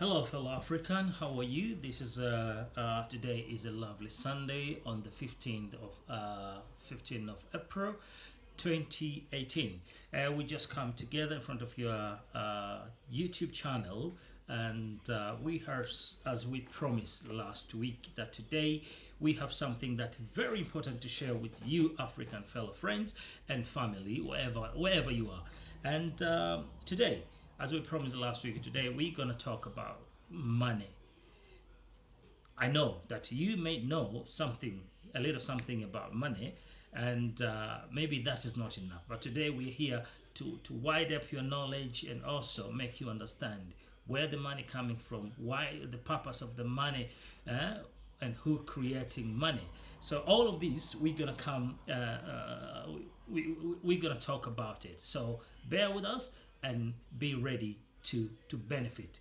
Hello, fellow African. How are you? This is today is a lovely Sunday on the 15th of April, 2018. We just come together in front of your YouTube channel, and we heard, as we promised last week, that today we have something that's very important to share with you, African fellow friends and family, wherever you are. And today, as we promised last week, today we're going to talk about money. I know that you may know a little something about money, and maybe that is not enough. But today we're here to widen up your knowledge and also make you understand where the money coming from, why the purpose of the money, and who creating money. So all of this we're gonna we're gonna talk about it. So bear with us and be ready to benefit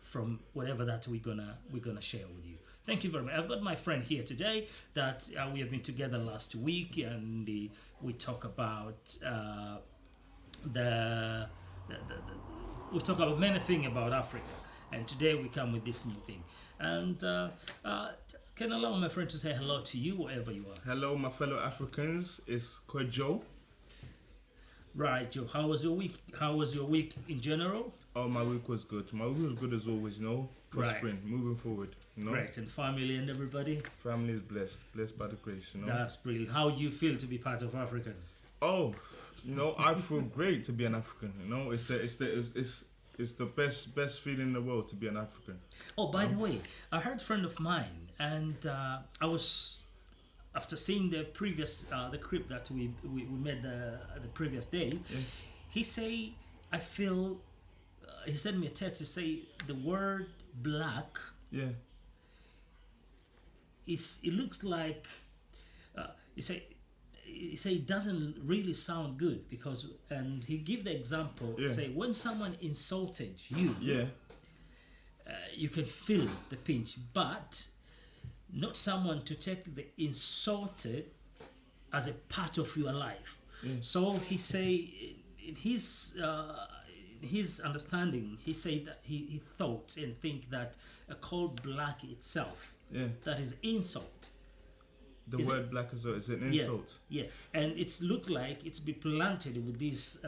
from whatever that we're gonna share with you. Thank you very much. I've got my friend here today that we have been together last week, and we talk about we talk about many things about Africa, and today we come with this new thing. And can I allow my friend to say hello to you wherever you are? Hello, my fellow Africans. It's Kojo. Right, Joe. How was your week? How was your week in general? Oh, my week was good. My week was good as always, prospering, moving forward, Great, and family and everybody? Family is blessed by the grace, That's brilliant. How do you feel to be part of African? Oh, I feel great to be an African. It's the best feeling in the world to be an African. Oh, by the way, I heard a friend of mine, and I was, after seeing the previous the clip that we made the previous days, Yeah. he say, I feel, he sent me a text to say the word black Yeah, it looks like he say it doesn't really sound good because, and he give the example, Yeah. say when someone insulted you, yeah, you can feel the pinch, but not someone to take the insulted as a part of your life. Yeah. So he say in his understanding, he say that he thought and think that a called black itself, yeah. that is insult. The Is word black as well is an insult. Yeah, and it's looked like it's been planted with these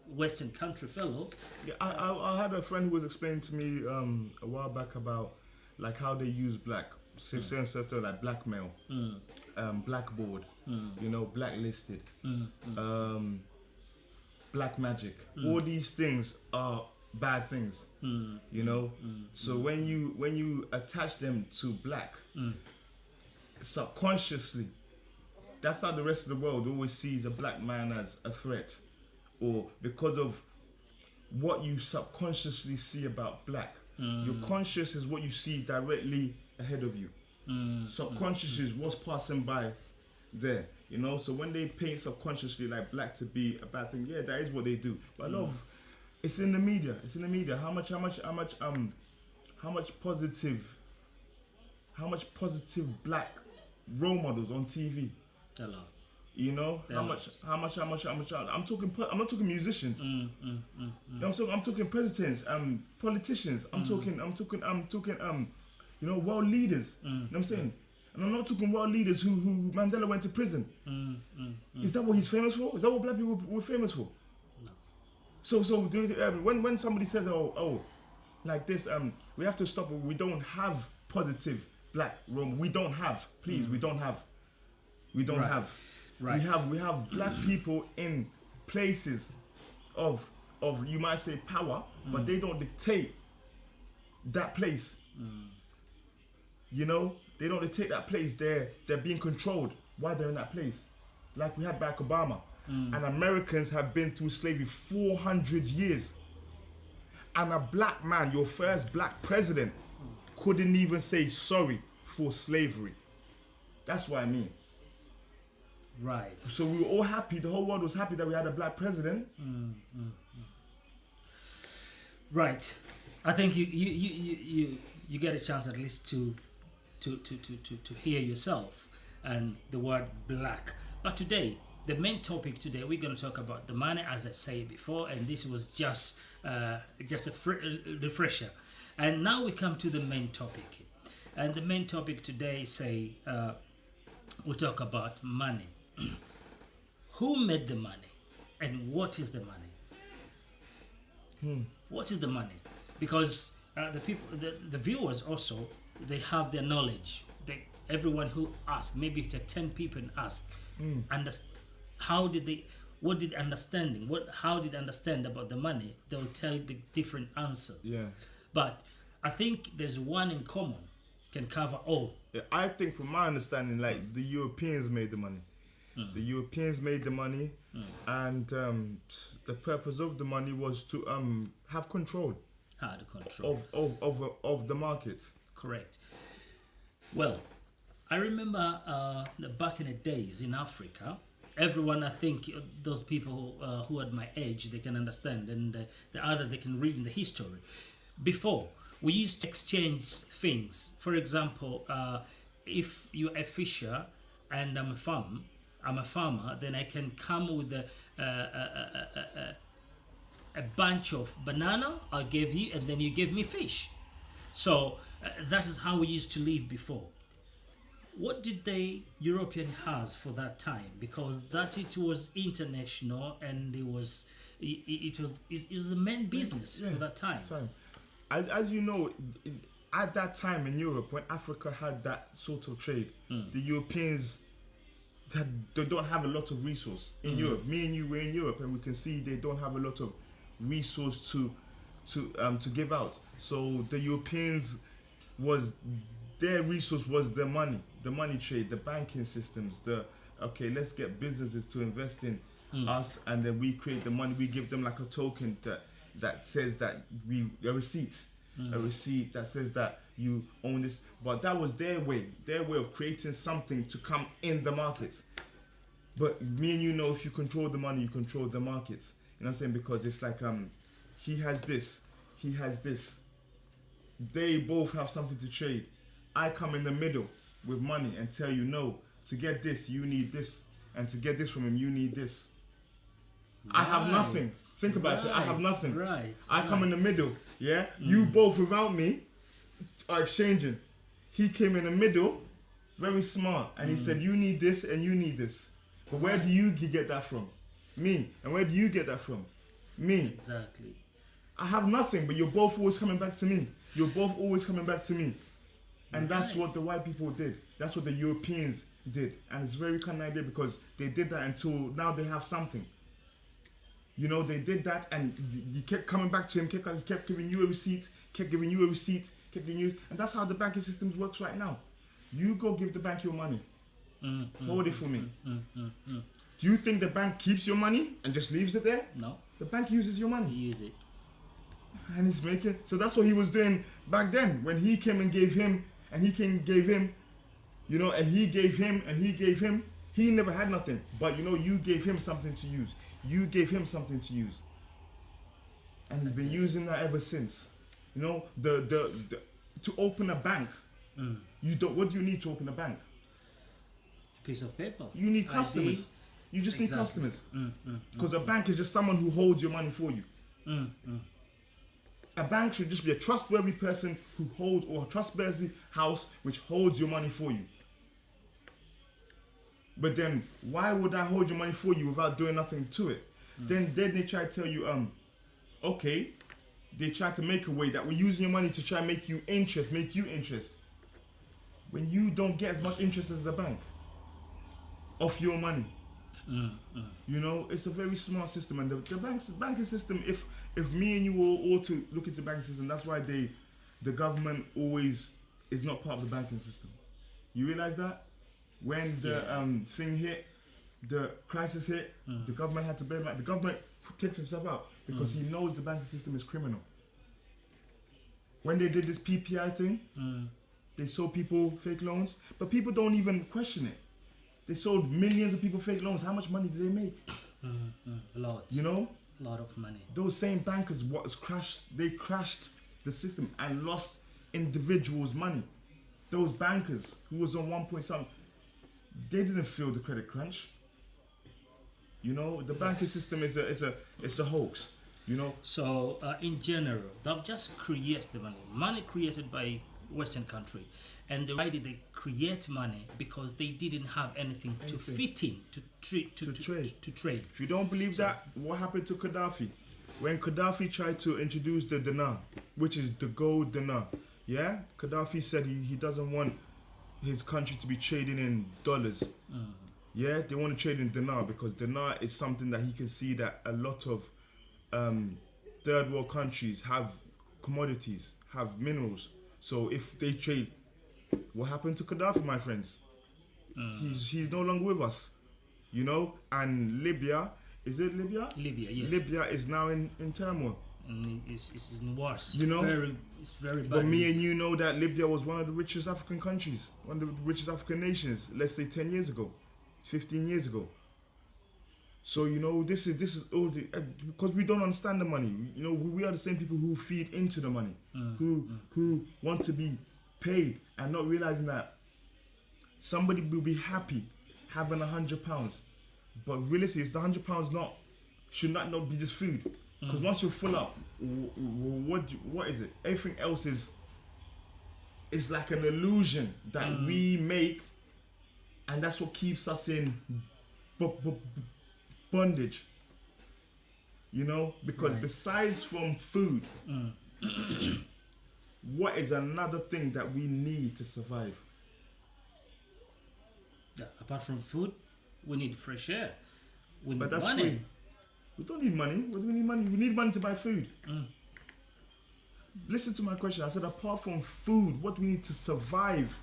Western country fellows. Yeah, I had a friend who was explaining to me a while back about like how they use black, certain like blackmail, blackboard, blacklisted, black magic. All these things are bad things, So when you attach them to black, subconsciously, that's how the rest of the world always sees a black man as a threat, or because of what you subconsciously see about black. Your conscious is what you see directly ahead of you. Subconscious is what's passing by there, So when they paint subconsciously like black to be a bad thing, yeah, that is what they do. But it's in the media. It's in the media. How much positive black role models on TV? A lot. How much? I'm talking musicians. I'm talking presidents, politicians. I'm talking world leaders. You know what I'm saying? And I'm not talking world leaders who Mandela went to prison. Is that what he's famous for? Is that what black people were famous for? No. So when somebody says like this, we have to stop it. We don't have positive black role. We don't have. Please, we don't have. We don't Right. have. Right. We have black people in places of you might say power, but they don't dictate that place. They don't dictate that place. They're being controlled while they're in that place. Like we had Barack Obama. And Americans have been through slavery 400 years. And a black man, your first black president, couldn't even say sorry for slavery. That's what I mean. Right. So we were all happy. The whole world was happy that we had a black president. Right. I think you get a chance at least to hear yourself and the word black. But today, the main topic today, we're going to talk about the money, as I said before, and this was just just a refresher. And now we come to the main topic. And the main topic today, we talk about money. Who made the money, and what is the money? What is the money? Because the people, the viewers also, they have their knowledge. Everyone who asks, maybe it's 10 people and ask, how did they? What did understanding? How did they understand about the money? They will tell the different answers. Yeah. But I think there's one in common, can cover all. Yeah, I think, from my understanding, like the Europeans made the money. The Europeans made the money, and the purpose of the money was to have control How to control. of the market. Correct. Well, I remember back in the days in Africa, everyone, I think those people who are my age, they can understand, and the other, they can read in the history. Before, we used to exchange things. For example, if you're a fisher and I'm a farmer, then I can come with a bunch of banana, I'll give you, and then you give me fish. So that is how we used to live before. What did the European has for that time? Because that it was international, and it was the main business for that time. As you know, at that time in Europe, when Africa had that sort of trade, the Europeans, they don't have a lot of resource in Europe. Me and you were in Europe, and we can see they don't have a lot of resource to give out. So the Europeans, their resource was the money trade, the banking systems. Let's get businesses to invest in us, and then we create the money. We give them like a token that says that a receipt that says that you own this. But that was their way of creating something to come in the market. But me and you know, if you control the money, you control the market. You know what I'm saying? Because it's like he has this, he has this. They both have something to trade. I come in the middle with money and tell you, no, to get this you need this, and to get this from him you need this. I have nothing. Think about it. I have nothing. I come in the middle. Yeah. You both, without me, are exchanging. He came in the middle, very smart, and he said, "You need this and you need this." But where do you get that from? Me. And where do you get that from? Me. Exactly. I have nothing, but you're both always coming back to me. You're both always coming back to me. And that's what the white people did. That's what the Europeans did. And it's a very kind of idea, because they did that until now they have something. You know, they did that, and you kept coming back to him, kept giving you a receipt, kept giving you a receipt, kept giving you, and that's how the banking system works right now. You go give the bank your money. Hold it for me. Do you think the bank keeps your money and just leaves it there? No. The bank uses your money. You use it. And he's making, so that's what he was doing back then, when he came and gave him, and he came and gave him, you know, and he gave him, and he gave him. He never had nothing, but you know, you gave him something to use. You gave him something to use, and he's been using that ever since. You know, the to open a bank, you don't. What do you need to open a bank? A piece of paper. You need customers. ID. You just need customers, because a bank is just someone who holds your money for you. A bank should just be a trustworthy person who holds, or a trustworthy house which holds your money for you. But then, why would I hold your money for you without doing nothing to it? Then they try to tell you, okay, they try to make a way that we're using your money to try and make you interest. When you don't get as much interest as the bank off your money. You know, it's a very smart system, and the banking system, if me and you all to look into the banking system, that's why the government always is not part of the banking system. You realize that? When the thing hit, the crisis hit, the government had to bail him out. The government takes himself out because he knows the banking system is criminal. When they did this PPI thing, they sold people fake loans, but people don't even question it. They sold millions of people fake loans. How much money did they make? A lot. You know? A lot of money. Those same bankers they crashed the system and lost individuals' money. Those bankers who was on 1 point something, they didn't feel the credit crunch. You know, the banking system is a hoax. You know, So in general, that just creates the money. Money created by Western country, and the why did they create money? Because they didn't have anything to Anything. fit in to trade. to trade. if you don't believe that, what happened to Gaddafi? When Gaddafi tried to introduce the dinar, which is the gold dinar, yeah? Gaddafi said he doesn't want his country to be trading in dollars. Yeah, they want to trade in dinar because dinar is something that he can see that a lot of third world countries have commodities, have minerals. So if they trade, what happened to Gaddafi, my friends? He's no longer with us, you know. And Libya, is it Libya? Libya, yes. Libya is now in turmoil. And it's worse. You know? It's very bad. But me and you know that Libya was one of the richest African countries, one of the richest African nations, let's say 10 years ago, 15 years ago. So, you know, this is all the, because we don't understand the money. You know, we are the same people who feed into the money, who want to be paid and not realizing that somebody will be happy having £100. But realistically, it's the £100 should not be just food. Because once you're full up, what is it? Everything else is like an illusion that we make, and that's what keeps us in bondage. You know, because Right. besides from food, what is another thing that we need to survive? Yeah, apart from food, we need fresh air. We need But that's money. free. We don't need money. What do we need money? We need money to buy food. Listen to my question. I said, apart from food, what do we need to survive?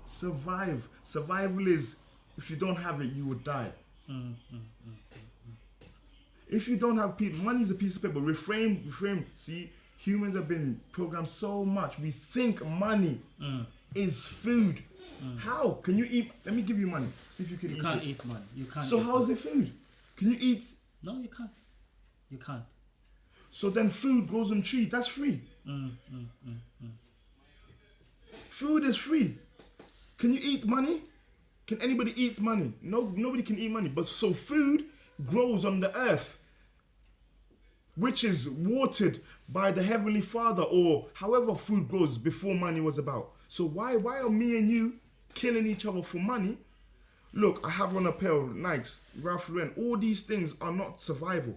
Survival is, if you don't have it, you will die. If you don't have people, money is a piece of paper. Reframe. See, humans have been programmed so much. We think money is food. How can you eat? Let me give you money. See if you can You eat can't it. eat money. You can't. So eat how is food. it food? Can you eat? No, you can't. You can't. So then food grows on trees. That's free. Food is free. Can you eat money? Can anybody eat money? No, nobody can eat money. But so food grows on the earth, which is watered by the Heavenly Father, or however food grows before money was about. So why are me and you killing each other for money? Look, I have on a pair of Nikes, Ralph Lauren. All these things are not survival.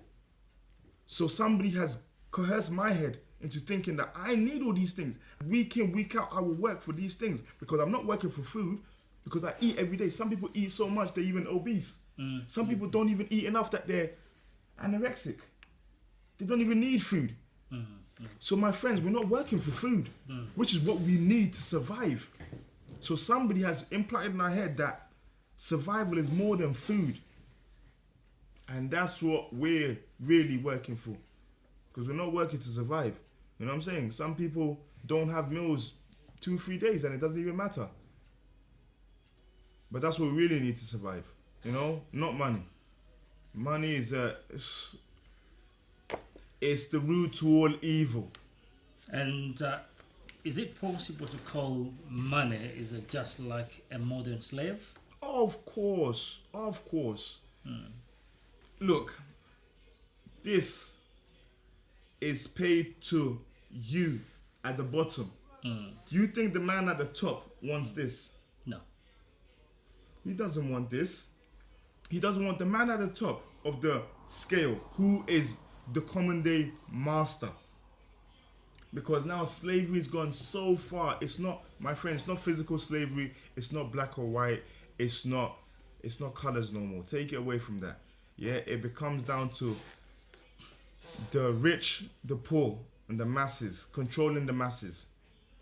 So somebody has coerced my head into thinking that I need all these things. Week in, week out, I will work for these things because I'm not working for food, because I eat every day. Some people eat so much they're even obese. Some people don't even eat enough that they're anorexic. They don't even need food. So my friends, we're not working for food, which is what we need to survive. So somebody has implanted in our head that survival is more than food. And that's what we're really working for. Because we're not working to survive. You know what I'm saying? Some people don't have meals 2-3 days and it doesn't even matter. But that's what we really need to survive. You know? Not money. Money is it's the root to all evil. And is it possible to call money is it just like a modern slave? Of course. Look, this is paid to you at the bottom. Do you think the man at the top wants this? No. He doesn't want this. He doesn't want the man at the top of the scale who is the common day master. Because now slavery's gone so far. It's not, my friend, it's not physical slavery. It's not black or white. It's not colors no more. Take it away from that. Yeah, it becomes down to the rich, the poor, and the masses, controlling the masses.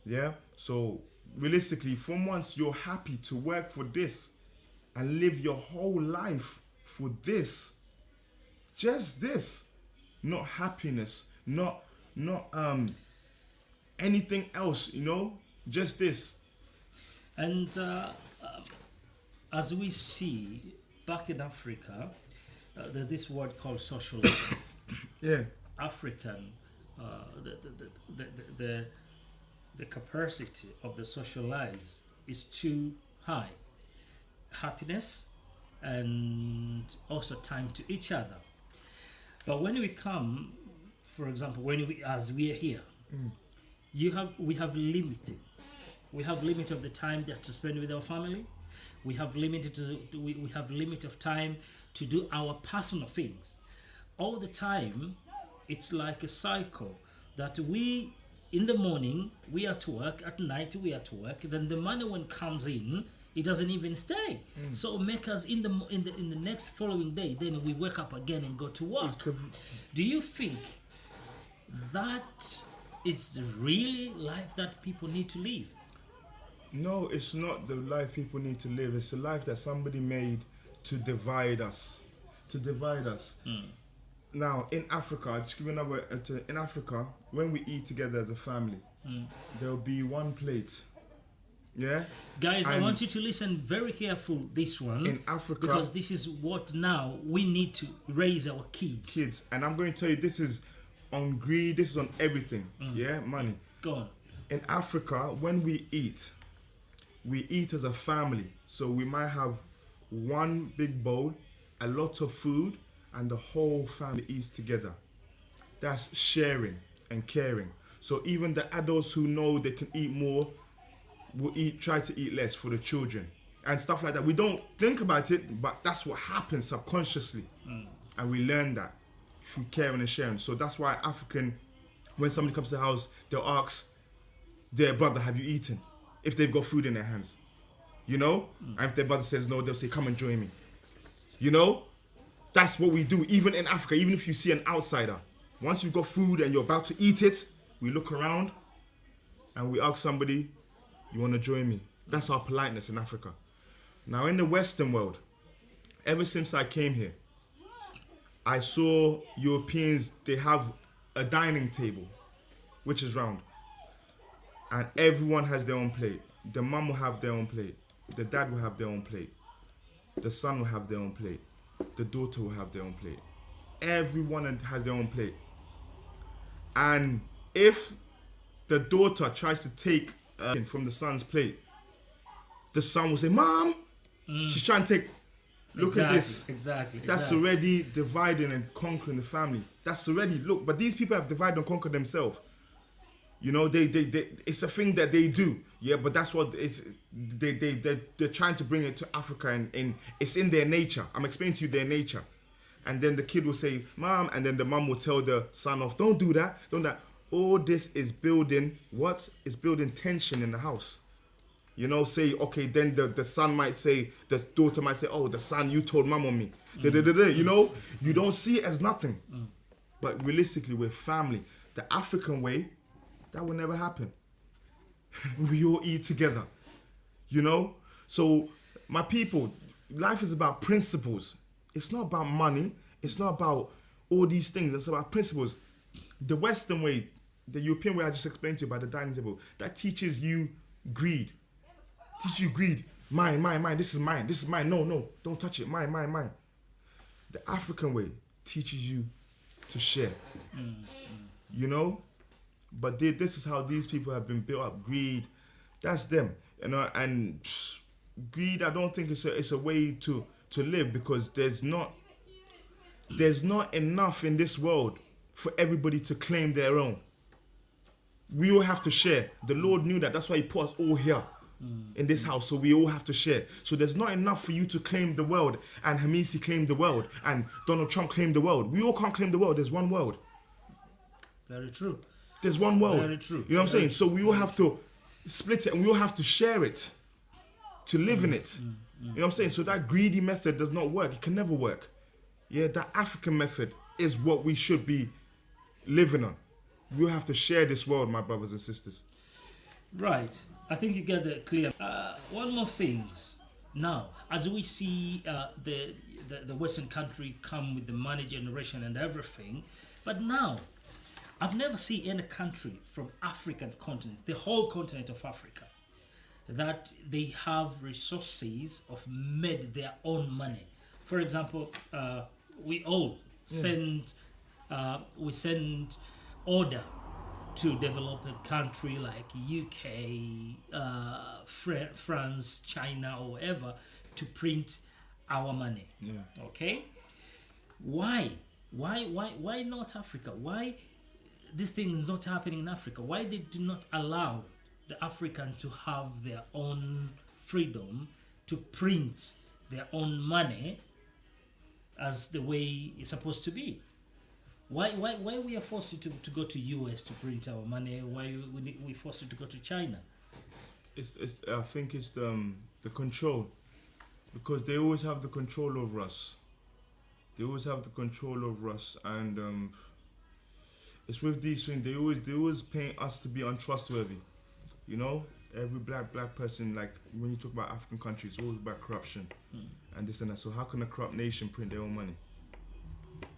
Yeah? So realistically, from once you're happy to work for this and live your whole life for this, just this, not happiness, not anything else, you know, just this. And as we see back in Africa, there's this word called socialism. Yeah. African, the capacity of the socialize is too high. Happiness and also time to each other. But when we come for example, when as we are here, we have limit of the time that to spend with our family. We have we have limit of time to do our personal things. All the time, it's like a cycle that we, in the morning we are to work, at night we are to work. Then the money when comes in, it doesn't even stay. So make us in the next following day, then we wake up again and go to work. Do you think that is really life that people need to live? No, it's not the life people need to live. It's a life that somebody made to divide us. To divide us. Now, in Africa, I'll just give you another. In Africa, when we eat together as a family, there'll be one plate. Yeah? Guys, I want you to listen very careful this one. In Africa, because this is what now we need to raise our kids. And I'm going to tell you, this is on greed, this is on everything. Yeah? Money. Go on. In Africa, when we eat as a family. So we might have one big bowl, a lot of food, and the whole family eats together. That's sharing and caring. So even the adults who know they can eat more will try to eat less for the children and stuff like that. We don't think about it, but that's what happens subconsciously. And we learn that through caring and sharing. So that's why African, when somebody comes to the house, they'll ask their brother, have you eaten? If they've got food in their hands, you know? And if their brother says no, they'll say, come and join me. You know? That's what we do, even in Africa, even if you see an outsider. Once you've got food and you're about to eat it, we look around and we ask somebody, you want to join me? That's our politeness in Africa. Now in the Western world, ever since I came here, I saw Europeans, they have a dining table, which is round. And everyone has their own plate. The mum will have their own plate. The dad will have their own plate. The son will have their own plate. The daughter will have their own plate. Everyone has their own plate. And if the daughter tries to take from the son's plate, the son will say, Mom, she's trying to take, look at this. Exactly. That's already dividing and conquering the family. That's already, look, but these people have divided and conquered themselves. You know, they it's a thing that they do. Yeah, but that's what they're trying to bring it to Africa, and it's in their nature. I'm explaining to you their nature. And then the kid will say, Mom, and then the mom will tell the son off, don't do that, don't that. All this is building, what? It's building tension in the house. You know, say, okay, then the son might say, the daughter might say, oh, the son, you told mom on me. You know, you don't see it as nothing. But realistically, we're family. The African way, that will never happen. We all eat together, you know? So, my people, life is about principles. It's not about money. It's not about all these things. It's about principles. The Western way, the European way I just explained to you about the dining table, that teaches you greed. Teaches you greed. Mine, this is mine, no, don't touch it, mine. The African way teaches you to share, you know? But this is how these people have been built up. Greed, that's them, you know. And greed, I don't think it's a way to live, because there's not enough in this world for everybody to claim their own. We all have to share. The Lord knew that. That's why He put us all here in this house, so we all have to share. So there's not enough for you to claim the world, and Hamisi claimed the world, and Donald Trump claimed the world. We all can't claim the world. There's one world. Very true. There's one world. Very true. You know what I'm saying? So we all have to split it, and we all have to share it to live in it. You know what I'm saying? So that greedy method does not work. It can never work. Yeah, that African method is what we should be living on. We all have to share this world, my brothers and sisters. Right. I think you get that clear. One more things. Now, as we see the Western country come with the money generation and everything, but now, I've never seen any country from African continent, the whole continent of Africa, that they have resources of made their own money. For example, we all send order to developed country like UK, France, China, or whatever, to print our money. Yeah. Okay. Why not Africa? Why this thing is not happening in Africa? Why they do not allow the African to have their own freedom to print their own money as the way it's supposed to be? Why we are forced to go to US to print our money? Why we forced to go to China? I think it's the control, because they always have the control over us. They always have the control over us, and it's with these things. They always paint us to be untrustworthy. You know, every black person, like when you talk about African countries, it's always about corruption and this and that. So how can a corrupt nation print their own money?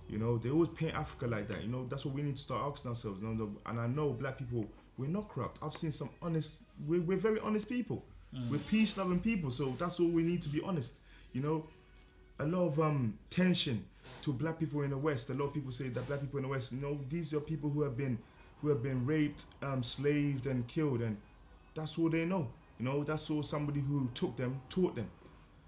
You know, they always paint Africa like that. You know, that's what we need to start asking ourselves. You know, and I know black people, we're not corrupt. I've seen some honest. We're very honest people. We're peace-loving people. So that's all we need to be honest. You know, a lot of tension to black people in the West. A lot of people say that black people in the West, you know, these are people who have been raped, slaved, and killed, and that's all they know. You know, that's all somebody who took them taught them.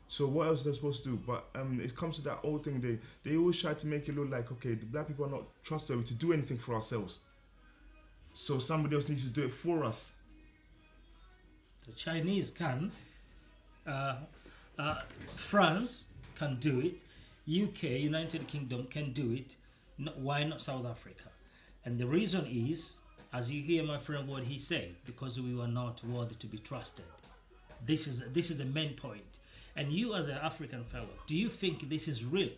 So what else are they supposed to do? But it comes to that old thing. They always try to make it look like, okay, the black people are not trustworthy to do anything for ourselves. So somebody else needs to do it for us. The Chinese can. France can do it. UK, United Kingdom, can do it. Why not South Africa? And the reason is, as you hear my friend what he said, because we were not worthy to be trusted. This is a main point. And you as an African fellow, do you think this is real?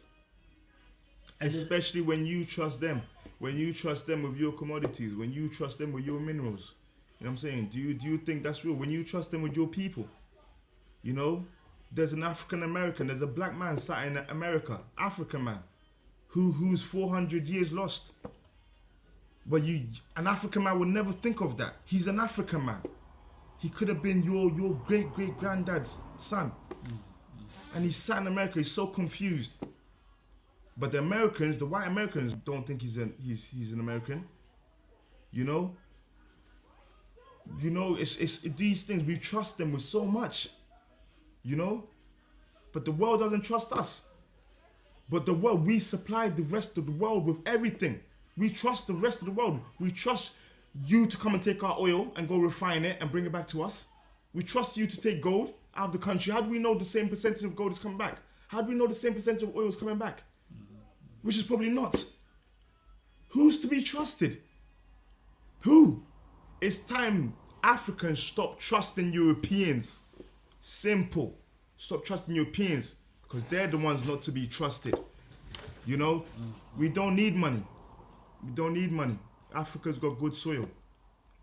Especially when you trust them. When you trust them with your commodities. When you trust them with your minerals. You know what I'm saying? Do you think that's real? When you trust them with your people. You know? There's an African American. There's a black man sat in America. African man. Who's 400 years lost. But an African man would never think of that. He's an African man. He could have been your great-great-granddad's son. And he's sat in America. He's so confused. But the Americans, the white Americans, don't think he's an American. You know? You know, it's these things. We trust them with so much. You know? But the world doesn't trust us. But the world, we supply the rest of the world with everything. We trust the rest of the world. We trust you to come and take our oil and go refine it and bring it back to us. We trust you to take gold out of the country. How do we know the same percentage of gold is coming back? How do we know the same percentage of oil is coming back? Which is probably not. Who's to be trusted? Who? It's time Africans stop trusting Europeans. Simple. Stop trusting Europeans, because they're the ones not to be trusted. You know? We don't need money. We don't need money. Africa's got good soil.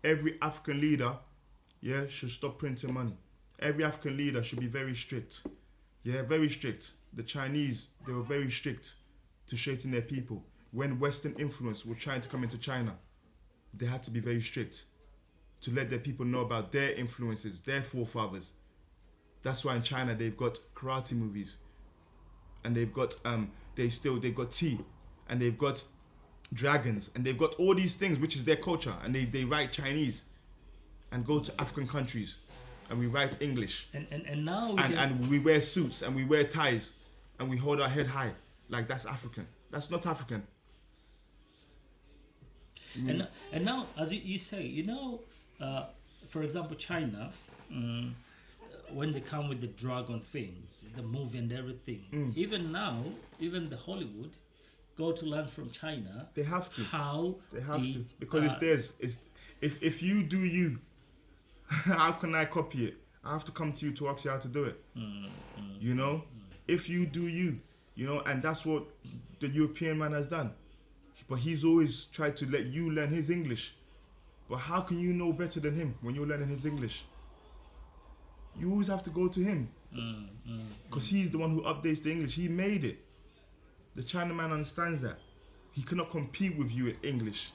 Every African leader, should stop printing money. Every African leader should be very strict. Yeah, very strict. The Chinese, they were very strict to straighten their people. When Western influence was trying to come into China, they had to be very strict to let their people know about their influences, their forefathers. That's why in China they've got karate movies, and they've got they've got tea, and they've got dragons, and they've got all these things which is their culture, and they write Chinese, and go to African countries, and we write English, and now and we wear suits and we wear ties, and we hold our head high like that's African. That's not African. And now, as you say, you know, for example, China. When they come with the dragon things, the movie and everything, even now, even the Hollywood go to learn from China. They have to. How they have to, because it's theirs. It's if you do you, how can I copy it? I have to come to you to ask you how to do it. You know, if you do you, you know, and that's what the European man has done. But he's always tried to let you learn his English. But how can you know better than him when you're learning his English? You always have to go to him, because he's the one who updates the English. He made it. The Chinaman understands that. He cannot compete with you in English.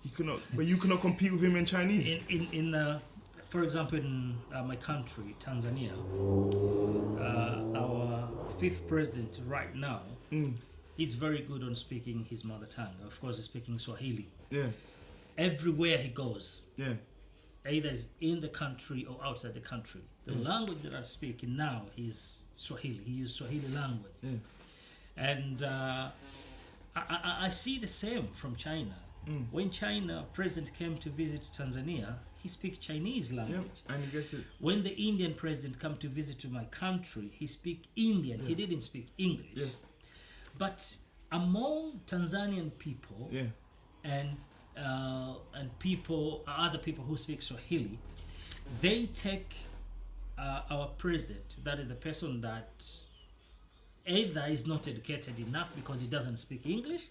He cannot, but you cannot compete with him in Chinese. For example, in my country, Tanzania, our 5th president right now, he's very good on speaking his mother tongue. Of course, he's speaking Swahili. Yeah. Everywhere he goes. Yeah. Either it's in the country or outside the country. The language that I'm speaking now is Swahili. He uses Swahili language. And I see the same from China. When China president came to visit Tanzania, he speaks Chinese Yeah, language. and he gets it. When the Indian president come to visit to my country, he speak Indian. He didn't speak English. Yeah, But among Tanzanian people yeah, and people, other people who speak Swahili, they take our president, that is the person that either is not educated enough because he doesn't speak English,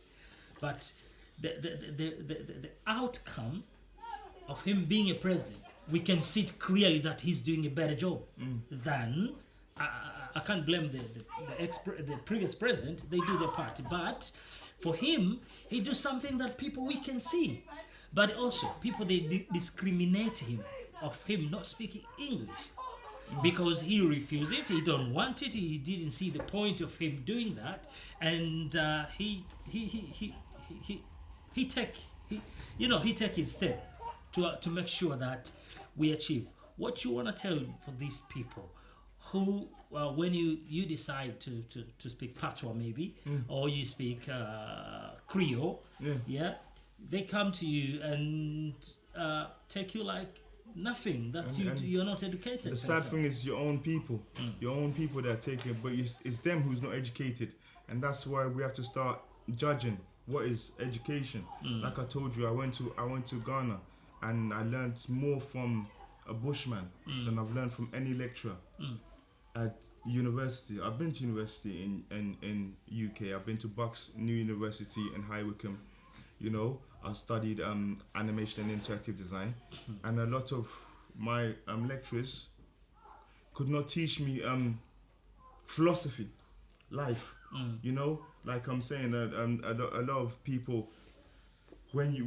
but the outcome of him being a president, we can see it clearly that he's doing a better job than. I can't blame the previous president. They do their part, but for him, he do something that people we can see. But also, people they discriminate him of him not speaking English because he refused it. He don't want it. He didn't see the point of him doing that, and he take his step to make sure that we achieve what you want to tell for these people who when you decide to speak patois maybe or you speak Creole, they come to you and take you like nothing, that you're not educated. The sad thing is your own people that are taking it, but it's them who's not educated, and that's why we have to start judging what is education. Like I told you, I went to Ghana and I learned more from a bushman than I've learned from any lecturer at university. I've been to university in UK. I've been to Bucks New University in High Wycombe. You know, I studied animation and interactive design, and a lot of my lecturers could not teach me philosophy, life. You know, like I'm saying, a lot of people, when you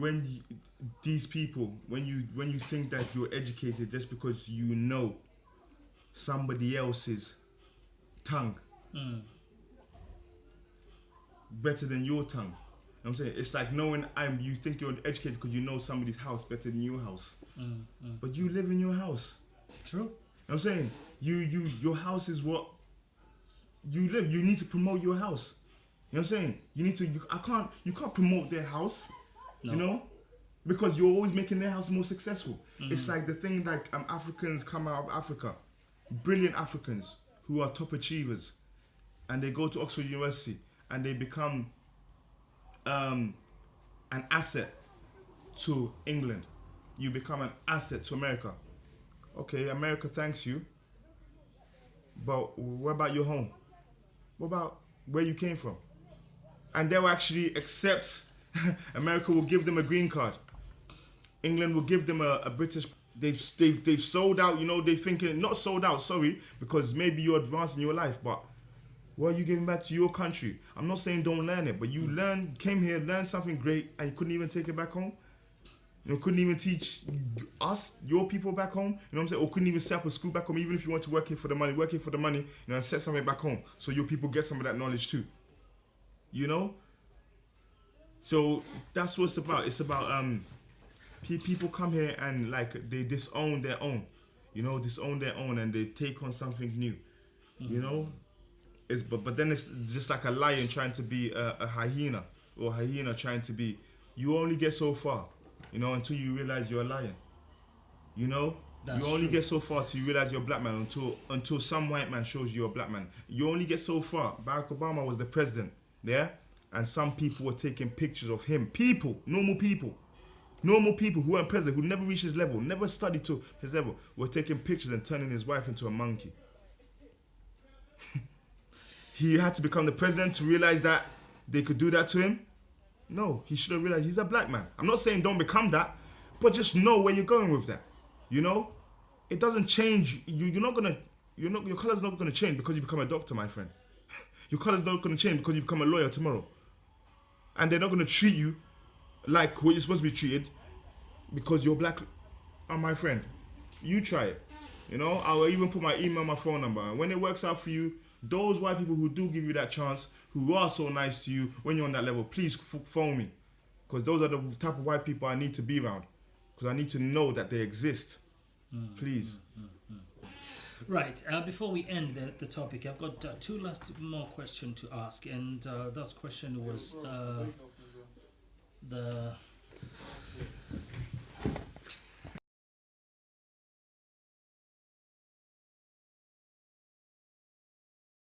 think that you're educated just because you know somebody else's tongue better than your tongue. I'm saying it's like knowing you think you're educated because you know somebody's house better than your house, but you live in your house. True. I'm saying your house is what you live. You need to promote your house. You know what I'm saying? You can't promote their house. No. You know, because you're always making their house more successful. It's like the thing that Africans come out of Africa, brilliant Africans who are top achievers, and they go to Oxford University and they become an asset to England. You become an asset to America. Okay, America thanks you, but what about your home? What about where you came from? And they will actually accept. America will give them a green card. England will give them a British. They've sold out. You know, they're thinking not sold out. Sorry, because maybe you're advancing your life, but what are you giving back to your country? I'm not saying don't learn it, but you came here, learned something great, and you couldn't even take it back home. You know, couldn't even teach us, your people back home. You know what I'm saying? Or couldn't even set up a school back home, even if you want to work here for the money, you know, and set something back home so your people get some of that knowledge too. You know? So that's what it's about. It's about people come here and like they disown their own, you know, and they take on something new, you know. But then it's just like a lion trying to be a hyena, or a hyena trying to be. You only get so far, you know, until you realize you're a lion. You know, you only get so far till you realize you're a black man. Until some white man shows you you're a black man. You only get so far. Barack Obama was the president, yeah. And some people were taking pictures of him. Normal people who weren't president, who never reached his level, never studied to his level, were taking pictures and turning his wife into a monkey. He had to become the president to realize that they could do that to him? No, he should have realized he's a black man. I'm not saying don't become that, but just know where you're going with that. You know? It doesn't change. Your color's not gonna change because you become a doctor, my friend. Your color's not gonna change because you become a lawyer tomorrow. And they're not going to treat you like what you're supposed to be treated because you're black. Oh, my friend, you try it. You know, I'll even put my email, my phone number. And when it works out for you, those white people who do give you that chance, who are so nice to you when you're on that level, please phone me. Because those are the type of white people I need to be around. Because I need to know that they exist. Please. Right, before we end the topic, I've got two more questions to ask, and that question was the